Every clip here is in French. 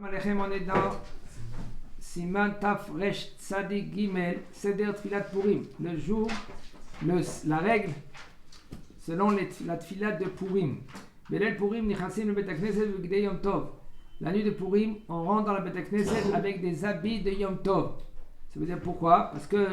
Alechem, on est dans Siman Taf Resh Tzadik Gimel, Seder Tfilat Purim. Le jour, la règle, selon la Tfilat de Purim. Belel Purim, Nichasim le Bet HaKnesset V'Gdei Yom Tov. La nuit de Purim, on rentre dans la Bet HaKnesset avec des habits de Yom Tov. Ça veut dire pourquoi? Parce que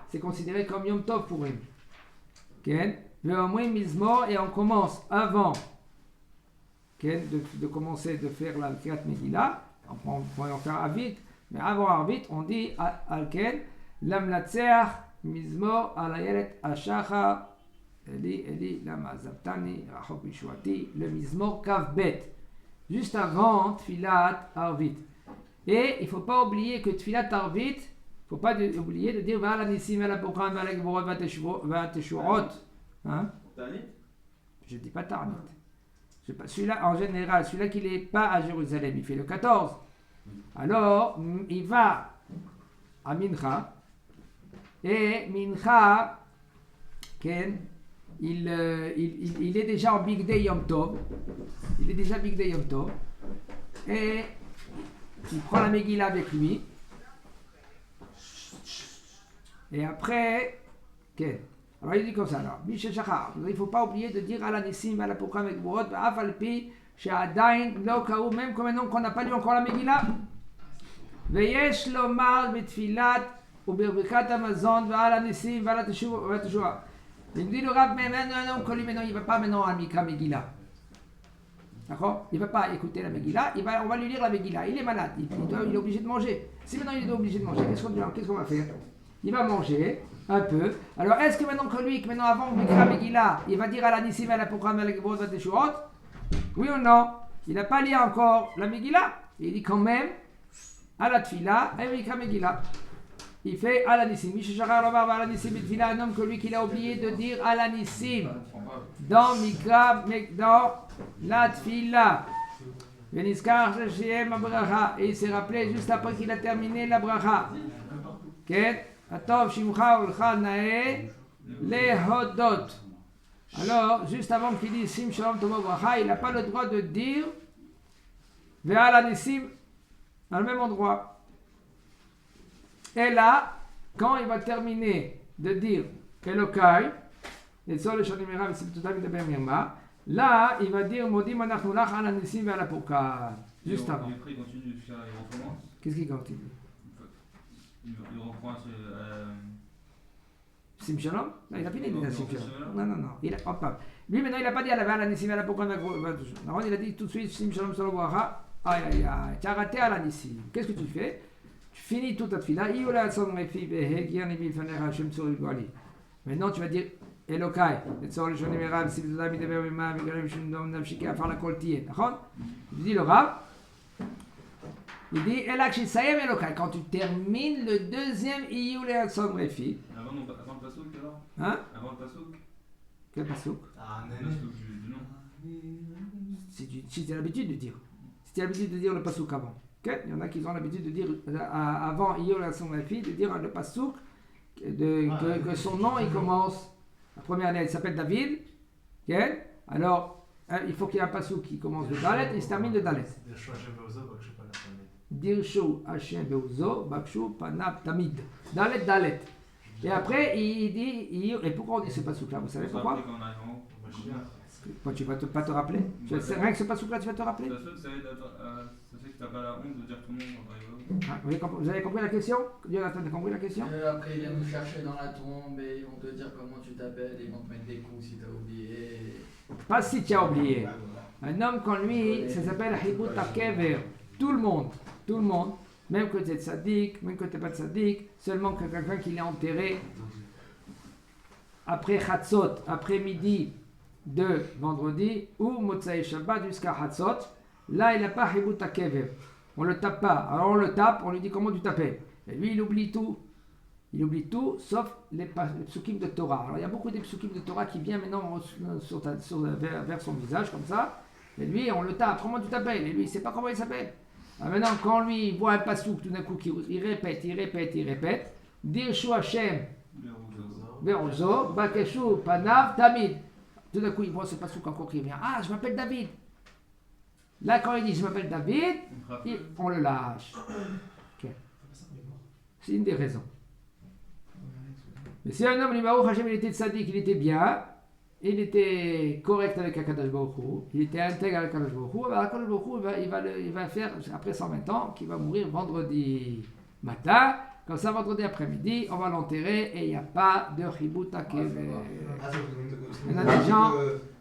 c'est considéré comme Yom Tov Purim. Okay? Mizmor, et on commence avant de commencer de faire la Kriyat Megillah. On pourrait en faire Arvit, mais avant Arvit, on dit Alken, Lamlatseach, Mizmor, Alayelet, Ashacha, Eli, Lama Zabtani, Rachok Bishuati, le Mizmor Kavbet, juste avant Tfilat Arvit. Et il ne faut pas oublier que Tfilat Arvit, il ne faut pas oublier de dire Vala Nissim, Vala Pokran, Vala Gvorot, Vala Teshurot. Hein? Je ne dis pas Tarnit. Celui-là, en général, celui-là qui n'est pas à Jérusalem, il fait le 14. Alors, il va à Mincha. Et Mincha, il est déjà en Big Day Yom Tov. Il est déjà Big Day Yom Tov. Et il prend la Megillah avec lui. Et après, alors il dit comme ça, alors, il ne faut pas oublier de dire Ala Nissim, Ala Pokram et Gvorot, Afalpi, She'adain, Lo Kaou, même comme maintenant qu'on n'a pas lu encore la Megillah. Veyesh Lomar, Betfilat, ou Birbikat Amazon, Ala Nissim, Ala Teshua. Il me dit le Rav, mais maintenant, il ne va pas maintenant à Mikra Megillah. D'accord? Il ne va pas écouter la Megillah, on va lui lire la Megillah. Il est malade, il est obligé de manger. Si maintenant il est obligé de manger, qu'est-ce qu'on va faire? Il va manger un peu. Alors, est-ce que maintenant avant Mikra Megillah, il va dire à la Nissim, à la Pokram, à la Gvorot, à la Teshurot? Oui ou non? Il n'a pas lu encore la Megillah. Il dit quand même à la Tfila, à Mikra Megillah. Il fait à la Nissim. Mishachar Lovar, à la Nissim, Tfila, un homme que lui qu'il a oublié de dire à la Nissim dans Mikra, dans la Tfila. Veniskar Shem Abraha. Et il s'est rappelé juste après qu'il a terminé la Bracha. Atov Shimcha Ulcha Nae Lehodot. Alors, juste avant qu'il dise Sim Shalom Tova Bracha, il n'a pas le droit de dire Ve'ala Nissim dans le même endroit. Et là, quand il va terminer de dire Elokai, et sur le Shanimera, c'est tout à fait de Mirma, là, il va dire Modim Anachnu Lach Ala Nissim Ve'ala Pokal. Juste avant. Il continue de faire les recommences. Qu'est-ce qu'il continue? Il reprend Sim Shalom? Non, il a fini déjà Sim Shalom. Non. Lui maintenant il n'a pas dit à la Nissim, à la Pokal. Non, il a dit tout de suite Sim Shalom Shalom Bracha. Aïe, tu as raté à la Nissim. Qu'est-ce que tu fais? Tu finis toute ta tfila. Maintenant tu vas dire Elokai. Il dit le Rav. Il dit quand tu termines le deuxième Iyul Atsom Refi. Avant le pasouk alors? Hein? Avant le pasouk? Quel pasouk? Le pasouk du nom. Si tu as l'habitude de dire. Si tu as l'habitude de dire le pasouk avant. Okay? Il y en a qui ont l'habitude de dire avant Iyul Atsom Refi, de dire le pasouk, que son nom il commence. La première année il s'appelle David. Okay? Alors il faut qu'il y ait un pasouk qui commence de Dalet et il se termine de Dalet. Dirshu Hashem Beuzo, Bakshu Panab Tamid. Dalet. Et après, il dit. Et pourquoi on dit ce pasouk là? Vous savez pourquoi? Tu vas pas te rappeler? Rien que ce pasouk là, tu vas te rappeler? Ça fait que tu n'as pas la honte de dire ton nom. Vous avez compris la question? Jonathan, t'as compris la question? Après, ils viennent nous chercher dans la tombe et ils vont te dire comment tu t'appelles et ils vont te mettre des coups si tu as oublié. Pas si tu as oublié. Un homme comme lui, ça s'appelle Hibut HaKever. Tout le monde, même que tu es tzaddik, même que tu n'es pas tzaddik, seulement que quelqu'un qui l'est enterré après Chatzot, après midi de vendredi, ou Motzai Shabbat jusqu'à Chatzot, là il n'a pas Hibut HaKever. On ne le tape pas. Alors on le tape, on lui dit comment tu t'appelles. Et lui il oublie tout. Il oublie tout, sauf les psukim de Torah. Alors il y a beaucoup de psukim de Torah qui viennent maintenant vers son visage comme ça. Et lui on le tape, comment tu t'appelles? Et lui il ne sait pas comment il s'appelle. Alors maintenant, quand lui il voit un pasouk, tout d'un coup, il répète, Dirshu Hashem, Be'ozo, Bakeshu, Panav, Tamid. Tout d'un coup, il voit ce pasouk encore qui vient. Ah, je m'appelle David. Là, quand il dit je m'appelle David, on le lâche. Okay. C'est une des raisons. Mais si un homme, il était tzaddik, il était bien, il était correct avec Akadosh Baruch Hu, il était intègre avec Akadosh Baruch Hu, alors Akadosh Baruch Hu, il va faire, après 120 ans, qu'il va mourir vendredi matin, comme ça vendredi après-midi, on va l'enterrer et il n'y a pas de Chibut Akev. Il y en a des gens...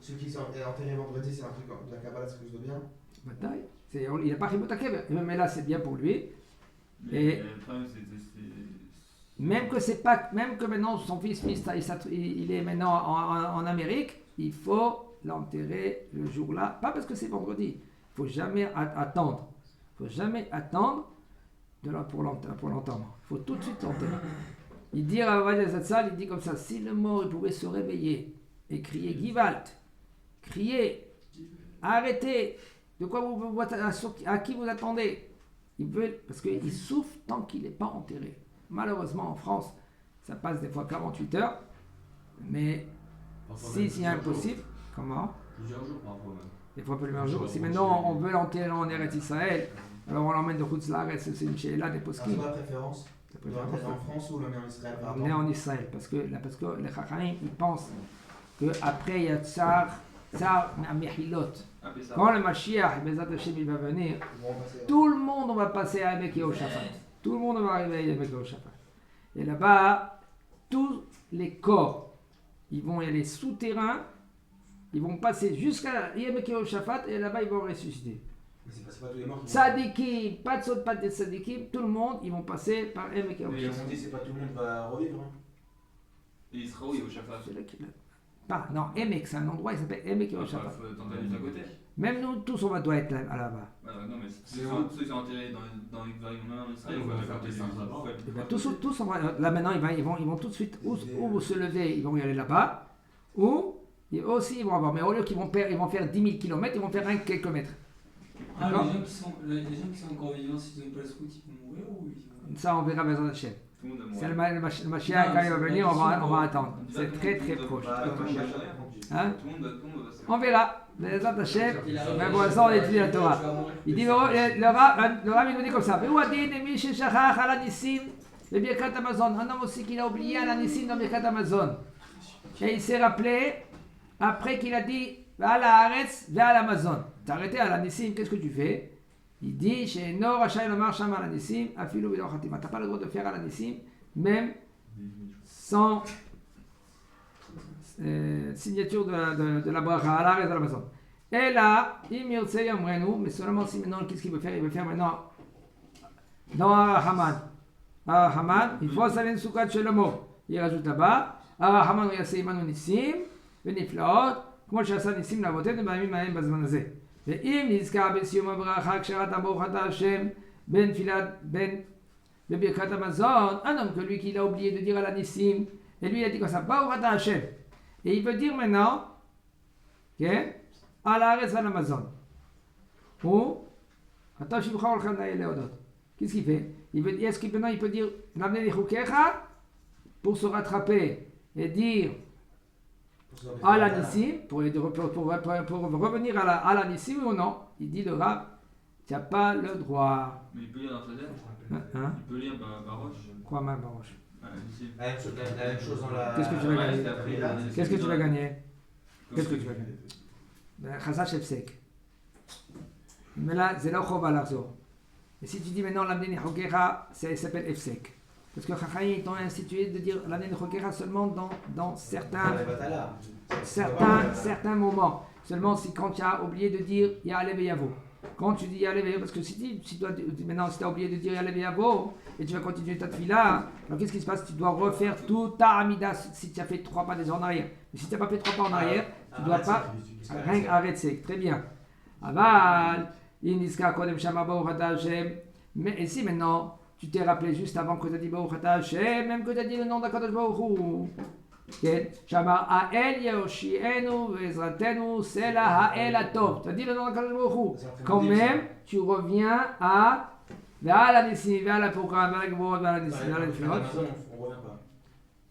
Celui qui sont enterrés vendredi, c'est un truc de la Kabbalah, c'est quelque chose de bien. Il n'y a pas Chibut Akev, mais là c'est bien pour lui. Et même que maintenant son fils il est maintenant en Amérique, il faut l'enterrer le jour-là, pas parce que c'est vendredi. Il ne faut jamais attendre. Il ne faut jamais attendre pour l'entendre. Il faut tout de suite l'enterrer. Il dit à Ravadia Zatzal, il dit comme ça, si le mort il pouvait se réveiller et crier Givalt, crier, arrêtez, de quoi à qui vous attendez? Il veut, parce qu'il souffre tant qu'il n'est pas enterré. Malheureusement, en France, ça passe des fois 48 heures, mais si c'est impossible, comment? Plusieurs jours parfois même. Des fois plusieurs jours. Si maintenant on veut l'enterrer en Eretz Israël, alors on l'emmène de Chutz Laaretz, c'est une chéla des poskim. C'est ma préférence. De l'enterrer en France ou l'emmener en Israël? L'emmener en Israël, parce que les Chachamim, ils pensent qu'après il y a Tsar Mechilot. Quand le Mashiach, Bezat Hashem, il va venir, tout le monde va passer avec Yehoshaphat. Tout le monde va arriver avec Yehoshaphat. Et là-bas, tous les corps, ils vont y aller souterrains, ils vont passer jusqu'à Yehoshaphat et là-bas ils vont ressusciter. Mais c'est pas tous les morts qui Tzadikim, pas de saut, pas de tzadikim, tout le monde, ils vont passer par Yehoshaphat. Mais on dit c'est pas tout le monde va revivre. Et il sera où Yehoshaphat? Non, Emek, c'est un endroit, il s'appelle Emek Yehoshaphat. à côté. Même nous tous, on doit être là-bas. Non, mais ceux qui sont enterrés dans les en Israël, on va faire des tous, là maintenant, ils vont tout de suite ou se lever, ils vont y aller là-bas, ou aussi ils vont avoir, mais au lieu qu'ils vont faire 10 000 km, ils vont faire 1 km. Ah, les gens qui sont encore vivants, s'ils n'ont pas le scout, ils vont mourir ou ils vont... Ça, on verra Bezat Hashem. C'est le Mashiach, quand il va venir, on va attendre. C'est très très proche. Hein? On verra. Bezat Hashem, mais pour l'instant on étudie la Torah. Il dit, le Rav il nous dit comme ça. Un homme aussi qui a oublié un Anissim dans Birkat Amazon. Et il s'est rappelé, après qu'il a dit, va à la Haaretz, va à l'Amazon. T'as arrêté à l'Anissim, qu'est-ce que tu fais? Il dit, chez Nor Rachai Lomar Sham al Anissim, Afilu Bidor Khatima. T'as pas le droit de faire à l'Anissim, même sans signature de la bracha à l'arrêt de l'Amazon. Et là, Imirtse Yamrenu, mais seulement si maintenant, qu'est-ce qu'il veut faire? Il veut faire maintenant dans Arahaman. Arahaman, il faut savoir une soukhat chez le mot. Il rajoute là-bas, Arahaman Yasei Manu Nissim, Veniflaot, כמו שעשה ניסים לאבותינו בימים ההם בזמן הזה. ואם נזכר בסיום הברכה כשרת ברוך אתה השם בין בברכת המזון, un homme que lui qu'il a oublié de dire à la Nissim, et lui il a dit comme ça, ברוך אתה השם. Et il veut dire maintenant, כן? על הארץ ועל המזון. הוא, אתה שבחר לכם להודות. Qu'est-ce qu'il fait? Est-ce qu'il maintenant il peut dire, l'amener les choukecha, pour se rattraper et dire à la Nissim, pour revenir à la Nissim ou non? Il dit le Rav, tu n'as pas le droit. Mais il peut lire dans Tadel? Hein? Il peut lire Baroche? Quoi, ma Baroche? La même chose dans la... Qu'est-ce que tu vas gagner? Qu'est-ce que tu vas gagner? Qu'est-ce que tu vas gagner? Chazash Efsek. Mais là, c'est là où va l'arzo. Et si tu dis maintenant l'amden Chokera, ça s'appelle Efsek. Parce que Chachamim ont institué de dire l'amden Chokera seulement dans certains moments. Seulement si quand tu as oublié de dire Ya'alev Yavo. Quand tu dis Ya'alev Yavo, parce que si tu as oublié de dire Ya'alev Yavo et tu vas continuer ta tefila, alors qu'est-ce qui se passe? Tu dois refaire toute ta Amida si tu as fait 3 pas déjà en arrière. Mais si tu n'as pas fait 3 pas en arrière, tu ne dois pas arrêter. Très bien. Aval, Iniska Kodem Shama Baruch Ata Hashem. Mais et si maintenant tu t'es rappelé juste avant que tu as dit Baruch Ata Hashem, même que tu as dit le nom d'Akadosh Baruch Hu. Shama Ha'el Yoshienu Vezratenu Sela Ha'el Atov. Tu as dit le nom d'Akadosh Baruch Hu. Quand même, tu reviens à la Nissim, vers la Pourka, vers la Gvorot, vers la Nissim, vers la Niflot. On revient pas.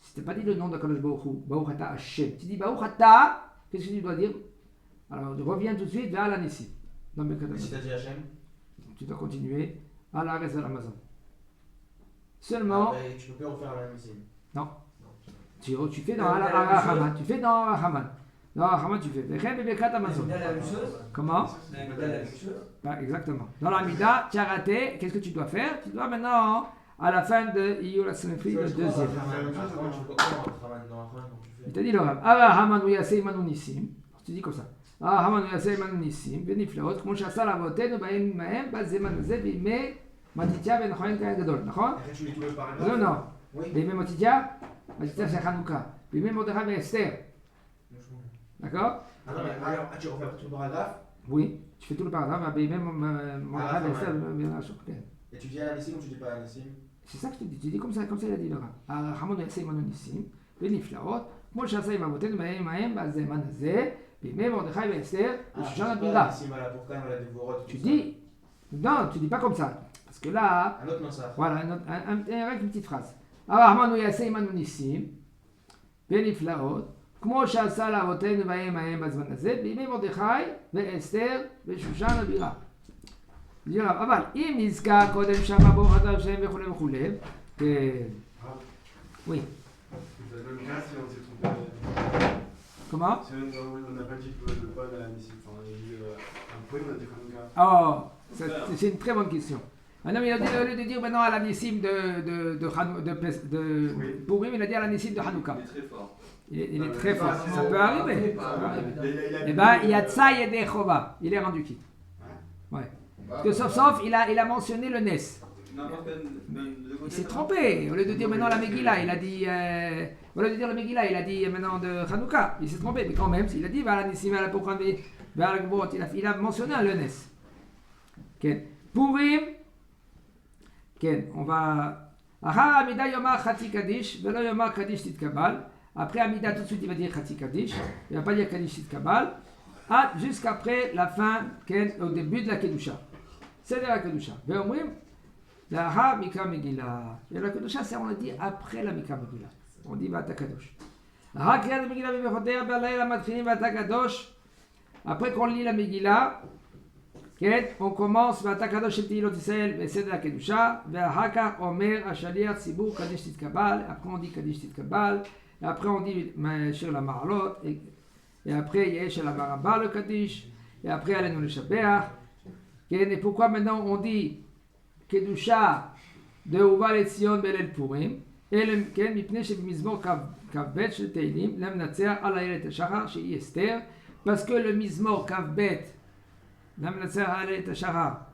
Si tu n'as pas dit le nom d'Akadosh Baruch Hu, Baruch Ata Hashem, tu dis Baruch Ata, qu'est-ce que tu dois dire? Alors reviens tout de suite vers la Nissim. dans Birkat Et si Hamazon. t'as dit Hachem, Tu dois continuer à la reste de l'Amazon. Seulement, tu peux pas refaire la même ici. non. Tu fais dans Arahaman. Tu fais dans Arahaman. Dans Arahaman, tu fais Vechem et Birkat Hamazon. L'Amida, la même chose. Comment? L'Amida, la même chose. Bah, exactement. Dans l'Amida, tu as raté. Qu'est-ce que tu dois faire? Tu dois maintenant, à la fin de Iyul HaSanhedrin, le deuxième. Il t'a dit le Rav. Arahaman ou Yasei Manu Nissim. Tu dis comme ça. Arahaman ou Yasei Manu Nissim. Beniflaot. Comme שעשה לאבותינו באים עמהם בזמן הזה בימי מתתיה בן חנוכה הגדול. נכון? Après, tu lis tout le paragraphe. לא, לא. Oui. בימי מתתיה של חנוכה. בימי מרדכי ואסתר. D'accord? Ah non, mais alors, tu refais tout le paragraphe. Oui. Tu fais tout le paragraphe. בימי מרדכי ואסתר. Et tu dis à Nissim ou tu dis pas à Nissim? C'est ça que je te dis. Tu dis comme ça il a dit le Rav. הרחמון יעשה עמנו ניסים ונפלאות, כמו שעשה עם אבותינו באים עמהם בזמן הזה, בימי מרדכי ואסתר, ושושן הבירה. Nissim à la Pourkane, à la Dévorot. Tu dis, non, tu dis pas comme ça. Parce que là, Un autre Nassar. voilà, avec une petite phrase. הרחמון הוא יעשה עמנו ניסים ונפלאות, כמו שעשה לאבותינו באים עמהם בזמן הזה, בימי מרדכי ואסתר ושושן הבירה. אבל אם נזכר קודם שמה ברוך אתה השם וכו' וכו', oui. C'est le même cas si on s'est trompé. Comment? Si on n'a pas dit le Paul à Nissim. Enfin, il y a eu un point, on a dit Hanouka. Oh, c'est une très bonne question. Ah non, mais il a dit, au lieu de dire maintenant à la Nissim de Purim, il a dit à la Nissim de Hanouka. Il est très fort. Il est très fort. Ça peut arriver. Eh bien, il y a Tsa Yedechova. Il est rendu quitte. Ouais. Parce que sauf, il a mentionné le Nes. Il s'est trompé. Au lieu de dire maintenant la Megillah, il a dit. Au lieu de dire la Megillah, il a dit maintenant de Hanouka. Il s'est trompé. Mais quand même, il a dit va la Nissim, va la Pourkane, va la Gvorot. Il a mentionné le Nes. Okay. Purim. Okay. On va. Ahar Amida Yomar Chati Kaddish, Velo Yomar Kaddish Titkabal. Après Amida, tout de suite, il va dire Chati Kaddish. Il ne va pas dire Kaddish Titkabal. Jusqu'après la fin, au début de la Kedusha. C'est de la Kedusha. Ve'omrim, Laha Mikra Megillah. Et la Kedusha, c'est on le dit après la Mikra Megillah. On dit Vata Kadosh. Laha Kriyat Megillah Ve'vechoter B'alayla Matchinim Vata Kadosh. Après qu'on lit la Megillah, on commence Vata Kadosh et Tehilot Yisrael, et c'est de la Kedusha. Ve'ahaka Omer Ashaliach Tzibur Kaddish Titkabal. Après on dit Kaddish Titkabal. Et après on dit Shir la Ma'alot. Et après, il y a Shel Amarabah le Kaddish. Et après, Alenu le Shabeach. Et pourquoi maintenant on dit Kedusha de Uval et Sion Belel Purim? Et le Ken Mipne Shel Mizmor Kavbet Shel Teilim, Lem Natser Al Ayelet Shachar Shei Esther. Parce que le Mizmor Kavbet, Lem Natser Al Ayelet Shachar.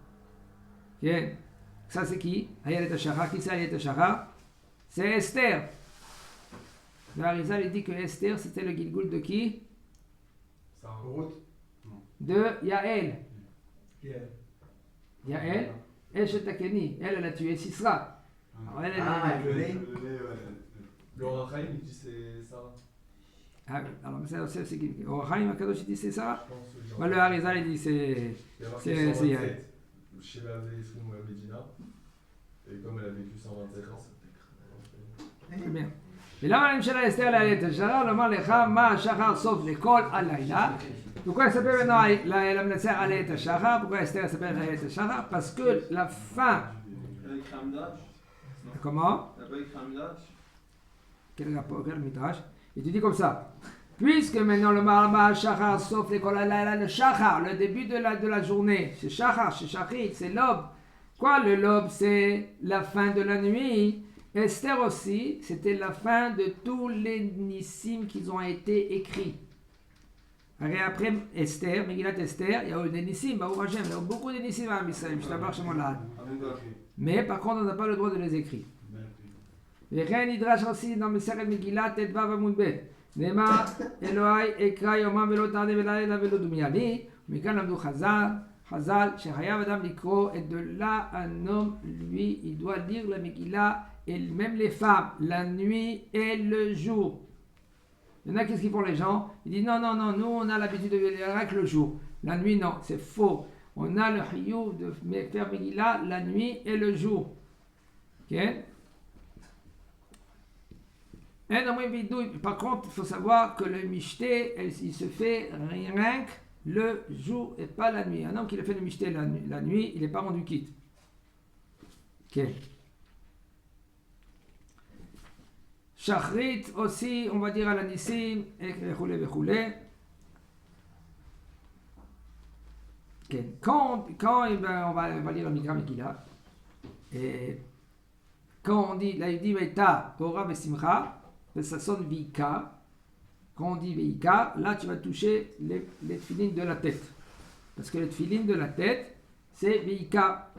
Ça c'est qui? Ayelet Shachar. Qui c'est Ayelet Shachar? C'est Esther. Le Harizal il dit que Esther c'était le Gilgul de qui? De Yael. Yael, Eshet Akeni. Elle a tué Sisra. Alors, avec le lait. Le Rachaim, il dit c'est Sarah. Alors, c'est qui? Rachaim, Akadosh, il dit c'est Sarah. Je pense. Le Harizal, il dit c'est Yael. Sheba avait Esroum Medina. Et comme elle a vécu 125 ans, c'était très bien. ולמה נמשלה אסתר לאיילת השחר? לומר לך מה השחר סוף לכל הלילה. Pourquoi elle s'appelle maintenant la menacée Alayet HaShachar? Pourquoi Esther s'appelle Alayet HaShachar? Parce que la fin. Comment? Quel rapport? Quel midrash? Et tu dis comme ça. Puisque maintenant le Marama Shachar sauf l'école le Shachar, le début de la journée, c'est Shachar, c'est Shachrit, c'est l'aube. Quoi, le l'aube, c'est la fin de la nuit. Esther aussi, c'était la fin de tous les nissim qui ont été écrits. Et après Esther, Megillat Esther, il y a eu des nissim, Baruch Hashem, il y a eu beaucoup de nissim à Israël, je t'aborde chez moi. Mais par contre, on n'a pas le droit de les écrire. וכן נדרש aussi dans מסכת מגילת ט"ו עמוד ב' נאמר אלוהי אקרא יומם ולא תענה ולילה ולא דומיה לי ומכאן למדו חז"ל שחייב אדם לקרוא et de là un homme lui il doit lire la Megillah et même les femmes la nuit et le jour. Il y en a qu'est-ce qu'ils font les gens? Ils disent non nous on a l'habitude de lire avec le jour, la nuit non, c'est faux. On a le chiyuv de faire Megillah la nuit et le jour. Ok? Par contre, il faut savoir que le mishté, il se fait rien que le jour et pas la nuit. Un homme qui a fait le mishté la nuit, il n'est pas rendu quitte. Ok. Shachrit aussi, on va dire à la Nissim, et roulé. Quand eh ben, on va lire le Mikra Megillah, et quand on dit, là il dit Veta, Ora Vesimcha, ça sonne Vika. Quand on dit Vika, là tu vas toucher les tefilines de la tête. Parce que les tefilines de la tête, c'est Vika.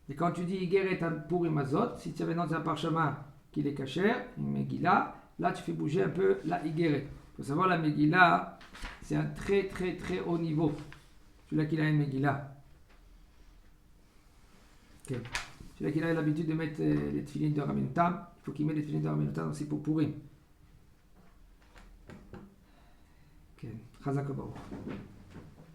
Et quand tu dis Igeret pour Imazot, si tu avais dans un parchemin qu'il est caché, une Megillah, là tu fais bouger un peu la Igeret. Il faut savoir la Megillah, c'est un très très très haut niveau. Celui-là qui a une Megillah. Okay. Celui-là qui a l'habitude de mettre les tefilines de Rabbeinu Tam, il faut qu'il mette les tefilines de Rabbeinu Tam aussi pour Purim. Okay. Chazak Baruch.